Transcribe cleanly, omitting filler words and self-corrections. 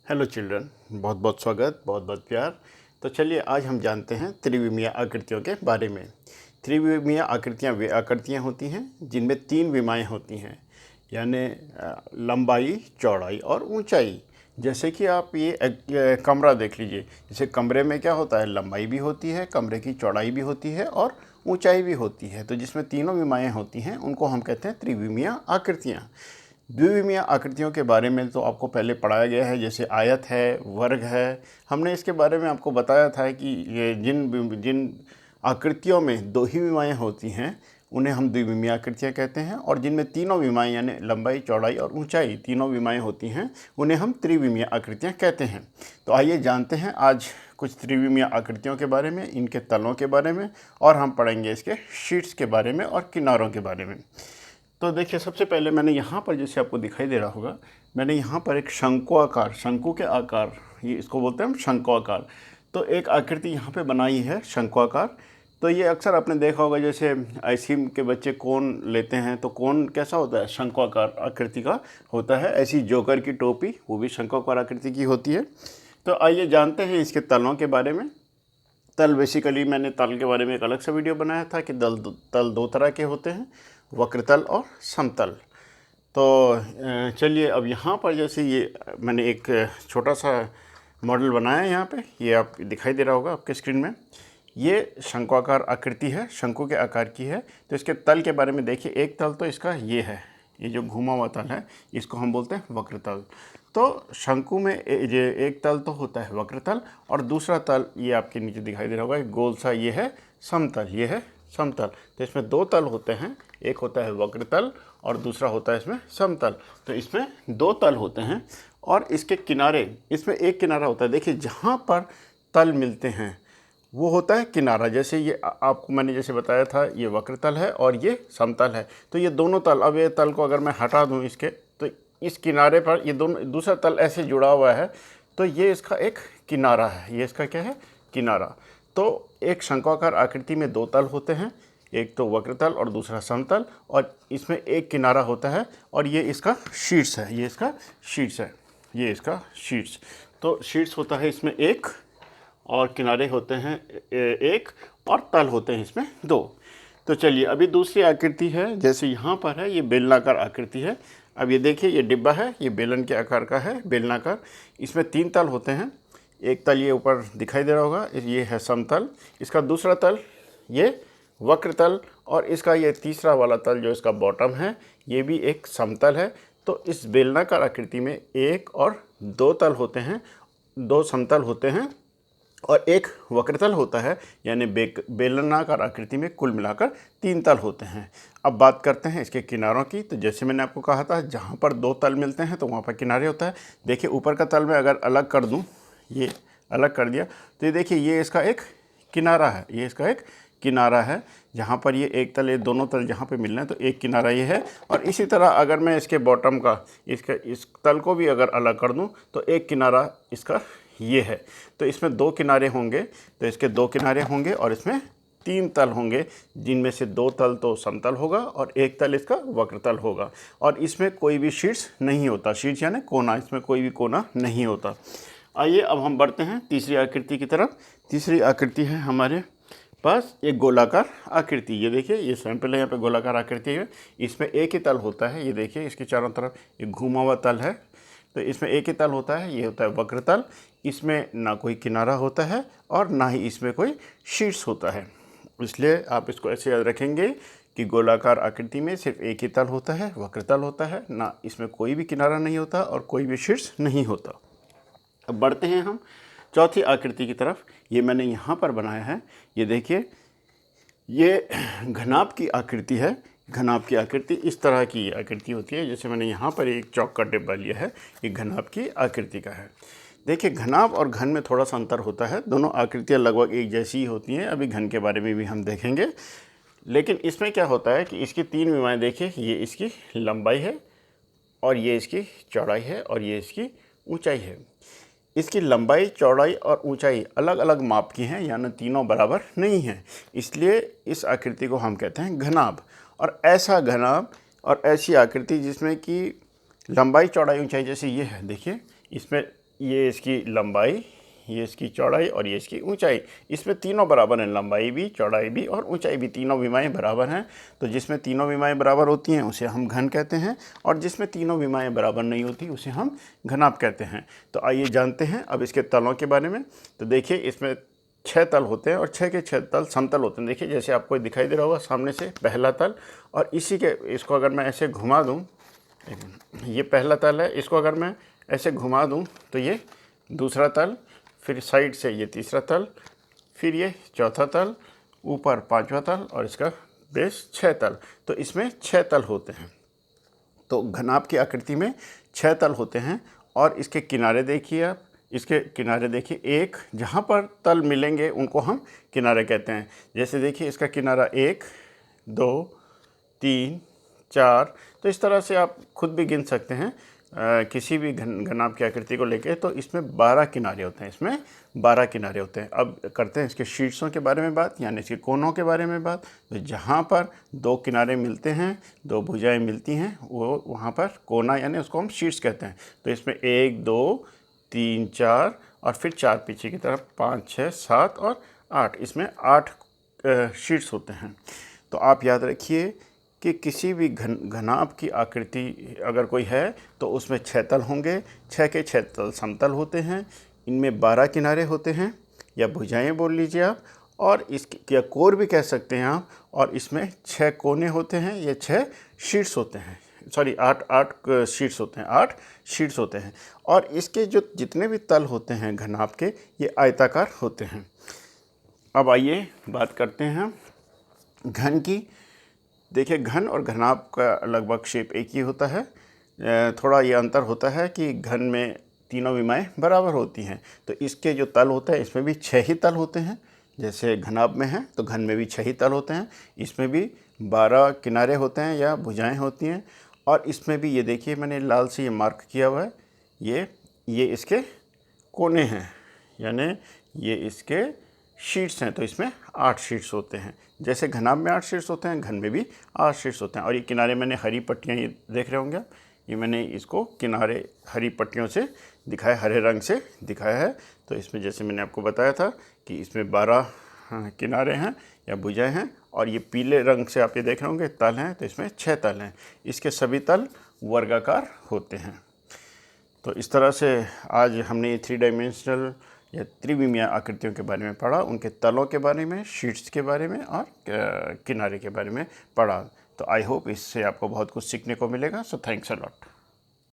Hello children, बहुत बहुत स्वागत, बहुत बहुत प्यार। तो चलिए आज हम जानते हैं त्रिविमीय आकृतियों के बारे में। त्रिविमीय आकृतियाँ वे आकृतियाँ होती हैं जिनमें तीन विमाएँ होती हैं, यानी लंबाई, चौड़ाई और ऊंचाई। जैसे कि आप ये एक कमरा देख लीजिए। जैसे कमरे में क्या होता है, लंबाई भी होती है, कमरे की चौड़ाई भी होती है और ऊंचाई भी होती है। तो जिसमें तीनों विमाएँ होती हैं उनको हम कहते हैं त्रिविमीय आकृतियाँ। द्विविमीय आकृतियों के बारे में तो आपको पहले पढ़ाया गया है, जैसे आयत है, वर्ग है। हमने इसके बारे में आपको बताया था कि ये जिन जिन आकृतियों में दो ही विमाएँ होती हैं उन्हें हम द्विविमीय आकृतियाँ कहते हैं, और जिनमें तीनों विमाएँ यानी लंबाई, चौड़ाई और ऊंचाई तीनों विमाएँ होती हैं उन्हें हम त्रिविमीय आकृतियाँ कहते हैं। तो आइए जानते हैं आज कुछ त्रिविमीय आकृतियों के बारे में, इनके तलों के बारे में, और हम पढ़ेंगे इसके शीट्स के बारे में और किनारों के बारे में। तो देखिए, सबसे पहले मैंने यहाँ पर, जैसे आपको दिखाई दे रहा होगा, मैंने यहाँ पर एक शंकुआकार, शंकु के आकार, ये इसको बोलते हैं हम शंकुआकार। तो एक आकृति यहाँ पे बनाई है शंकुआकार। तो ये अक्सर आपने देखा होगा, जैसे आइसक्रीम के बच्चे कोन लेते हैं तो कोन कैसा होता है, शंकुआकार आकृति का होता है। ऐसी जोकर की टोपी, वो भी शंकुआकार आकृति की होती है। तो आइए जानते हैं इसके तलों के बारे में। तल, बेसिकली मैंने तल के बारे में एक अलग सा वीडियो बनाया था कि तल दो तरह के होते हैं, वक्रतल और समतल। तो चलिए अब यहाँ पर, जैसे ये मैंने एक छोटा सा मॉडल बनाया है यहाँ पे, ये आप दिखाई दे रहा होगा आपके स्क्रीन में। ये शंकुआकार आकृति है, शंकु के आकार की है। तो इसके तल के बारे में देखिए, एक तल तो इसका ये है, ये जो घुमा हुआ तल है इसको हम बोलते हैं वक्रतल। तो शंकु में ये एक तल तो होता है वक्रतल, और दूसरा तल ये आपके नीचे दिखाई दे रहा होगा, एक गोल सा, ये है समतल, ये है समतल। तो इसमें दो तल होते हैं, एक होता है वक्रतल और दूसरा होता है इसमें समतल। तो इसमें दो तल होते हैं और इसके किनारे, इसमें एक किनारा होता है। देखिए, जहाँ पर तल मिलते हैं वो होता है किनारा। जैसे ये आपको मैंने जैसे बताया था, ये वक्रतल है और ये समतल है। तो ये दोनों तल, अब ये तल को अगर मैं हटा दूँ इसके, तो इस किनारे पर ये दोनों, दूसरा तल ऐसे जुड़ा हुआ है, तो ये इसका एक किनारा है। ये इसका क्या है, किनारा। तो एक शंकुआकार आकृति में दो तल होते हैं, एक तो वक्रतल और दूसरा समतल, और इसमें एक किनारा होता है, और ये इसका शीर्ष है, ये इसका शीर्ष है, ये इसका शीर्ष। तो शीर्ष होता है इसमें एक, और किनारे होते हैं एक, और तल होते हैं इसमें दो। तो चलिए अभी दूसरी आकृति है, जैसे यहाँ पर है, ये बेलनाकार आकृति है। अब ये देखिए, ये डिब्बा है, ये बेलन के आकार का है, बेलनाकार। इसमें तीन तल होते हैं। एक तल ये ऊपर दिखाई दे रहा होगा, ये है समतल। इसका दूसरा तल ये वक्रतल, और इसका ये तीसरा वाला तल जो इसका बॉटम है, ये भी एक समतल है। तो इस बेलनाकार आकृति में एक और दो तल होते हैं, दो समतल होते हैं और एक वक्रतल होता है, यानी बेलनाकार आकृति में कुल मिलाकर तीन तल होते हैं। अब बात करते हैं इसके किनारों की। तो जैसे मैंने आपको कहा था, जहाँ पर दो तल मिलते हैं तो वहाँ पर किनारे होता है। देखिए, ऊपर का तल मैं अगर अलग कर दूँ, ये अलग कर दिया, तो ये देखिए, ये इसका एक किनारा है, ये इसका एक किनारा है। जहाँ पर ये एक तल, ये दोनों तल जहाँ पे मिलना है, तो एक किनारा ये है। और इसी तरह अगर मैं इसके बॉटम का, इस तल को भी अगर अलग कर दूँ, तो एक किनारा इसका ये है। तो इसमें दो किनारे होंगे, तो इसके दो किनारे होंगे, और इसमें तीन तल होंगे, जिनमें से दो तल तो समतल होगा और एक तल इसका वक्रतल होगा। और इसमें कोई भी शीर्ष नहीं होता, शीर्ष यानी कोना, इसमें कोई भी कोना नहीं होता। आइए अब हम बढ़ते हैं तीसरी आकृति की तरफ। तीसरी आकृति है हमारे पास एक गोलाकार आकृति। ये देखिए, ये सैंपल है, यहाँ पे गोलाकार आकृति है। इसमें एक ही तल होता है, ये देखिए, इसके चारों तरफ एक घुमा हुआ तल है। तो इसमें एक ही तल होता है, ये होता है वक्रतल। इसमें ना कोई किनारा होता है और ना ही इसमें कोई शीर्ष होता है। इसलिए आप इसको ऐसे याद रखेंगे कि गोलाकार आकृति में सिर्फ एक ही तल होता है, वक्रतल होता है, ना इसमें कोई भी किनारा नहीं होता और कोई भी शीर्ष नहीं होता। अब बढ़ते हैं हम चौथी आकृति की तरफ। ये मैंने यहाँ पर बनाया है, ये देखिए, ये घनाभ की आकृति है। घनाभ की आकृति इस तरह की आकृति होती है। जैसे मैंने यहाँ पर एक चौक का डिब्बा लिया है, ये घनाभ की आकृति का है। देखिए, घनाभ और घन में थोड़ा सा अंतर होता है, दोनों आकृतियाँ लगभग एक जैसी ही होती हैं। अभी घन के बारे में भी हम देखेंगे, लेकिन इसमें क्या होता है कि इसकी तीन विमाएँ देखिए, ये इसकी लंबाई है, और ये इसकी चौड़ाई है, और ये इसकी ऊंचाई है। इसकी लंबाई, चौड़ाई और ऊंचाई अलग अलग माप की हैं, यानी तीनों बराबर नहीं हैं। इसलिए इस आकृति को हम कहते हैं घनाभ। और ऐसा घनाभ और ऐसी आकृति जिसमें कि लंबाई, चौड़ाई, ऊंचाई जैसे ये है, देखिए, इसमें ये इसकी लंबाई, ये इसकी चौड़ाई और ये इसकी ऊंचाई। इसमें तीनों बराबर हैं, लंबाई भी, चौड़ाई भी और ऊंचाई भी, तीनों विमाएं बराबर हैं। तो जिसमें तीनों विमाएं बराबर होती हैं उसे हम घन कहते हैं, और जिसमें तीनों विमाएं बराबर नहीं होती उसे हम घनाभ कहते हैं। तो आइए जानते हैं अब इसके तलों के बारे में। तो देखिए इसमें 6 तल होते हैं और 6 के 6 तल समतल होते हैं। देखिए जैसे आपको दिखाई दे रहा होगा सामने से पहला तल, और इसी के इसको अगर मैं ऐसे घुमा दूँ, ये पहला तल है, इसको अगर मैं ऐसे घुमा दूँ तो ये दूसरा तल, फिर साइड से ये तीसरा तल, फिर ये चौथा तल, ऊपर पांचवा तल और इसका बेस 6 तल। तो इसमें 6 तल होते हैं। तो घनाभ की आकृति में 6 तल होते हैं। और इसके किनारे देखिए आप, इसके किनारे देखिए, एक जहाँ पर तल मिलेंगे उनको हम किनारे कहते हैं। जैसे देखिए इसका किनारा 1, 2, 3, 4। तो इस तरह से आप खुद भी गिन सकते हैं किसी भी घनाभ की आकृति को लेके। तो इसमें 12 किनारे होते हैं, इसमें 12 किनारे होते हैं। अब करते हैं इसके शीर्षों के बारे में बात, यानी इसके कोनों के बारे में बात। तो जहाँ पर 2 किनारे मिलते हैं, 2 भुजाएं मिलती हैं, वो वहाँ पर कोना, यानी उसको हम शीर्ष कहते हैं। तो इसमें 1, 2, 3, 4 और फिर 4 पीछे की तरफ, 5, 6, 7 और 8। इसमें 8 शीर्ष होते हैं। तो आप याद रखिए कि किसी भी घनाभ की आकृति अगर कोई है तो उसमें 6 तल होंगे। 6 के 6 तल समतल होते हैं। इनमें 12 किनारे होते हैं, या भुजाएं बोल लीजिए आप, और इसकी या कोर भी कह सकते हैं आप। और इसमें 6 कोने होते हैं, ये 6 शीर्ष होते हैं। सॉरी, 8 शीर्ष होते हैं, 8 शीर्ष होते हैं। और इसके जो जितने भी तल होते हैं घनाभ के, ये आयताकार होते हैं। अब आइए बात करते हैं घन की। देखिए घन और घनाभ का लगभग शेप एक ही होता है। थोड़ा ये अंतर होता है कि घन में तीनों विमाएं बराबर होती हैं। तो इसके जो तल होते हैं इसमें भी 6 ही तल होते हैं, जैसे घनाभ में है तो घन में भी 6 ही तल होते हैं। इसमें भी 12 किनारे होते हैं या भुजाएं होती हैं। और इसमें भी ये देखिए मैंने लाल से ये मार्क किया हुआ है, ये इसके कोने हैं, यानी ये इसके शीर्ष हैं। तो इसमें 8 शीर्ष होते हैं। जैसे घनाभ में 8 शीर्ष होते हैं, घन में भी 8 शीर्ष होते हैं। और ये किनारे मैंने हरी पट्टियाँ ये देख रहे होंगे, ये मैंने इसको किनारे हरी पट्टियों से दिखाया, हरे रंग से दिखाया है। तो इसमें जैसे मैंने आपको बताया था कि इसमें 12 किनारे हैं या भुजाएं हैं। और ये पीले रंग से आप ये देख रहे होंगे तल हैं, तो इसमें 6 तल हैं। इसके सभी तल वर्गाकार होते हैं। तो इस तरह से आज हमने ये 3 डायमेंशनल या त्रिविमीय आकृतियों के बारे में पढ़ा, उनके तलों के बारे में, शीर्ष के बारे में और किनारे के बारे में पढ़ा। तो आई होप इससे आपको बहुत कुछ सीखने को मिलेगा। So thanks a lot.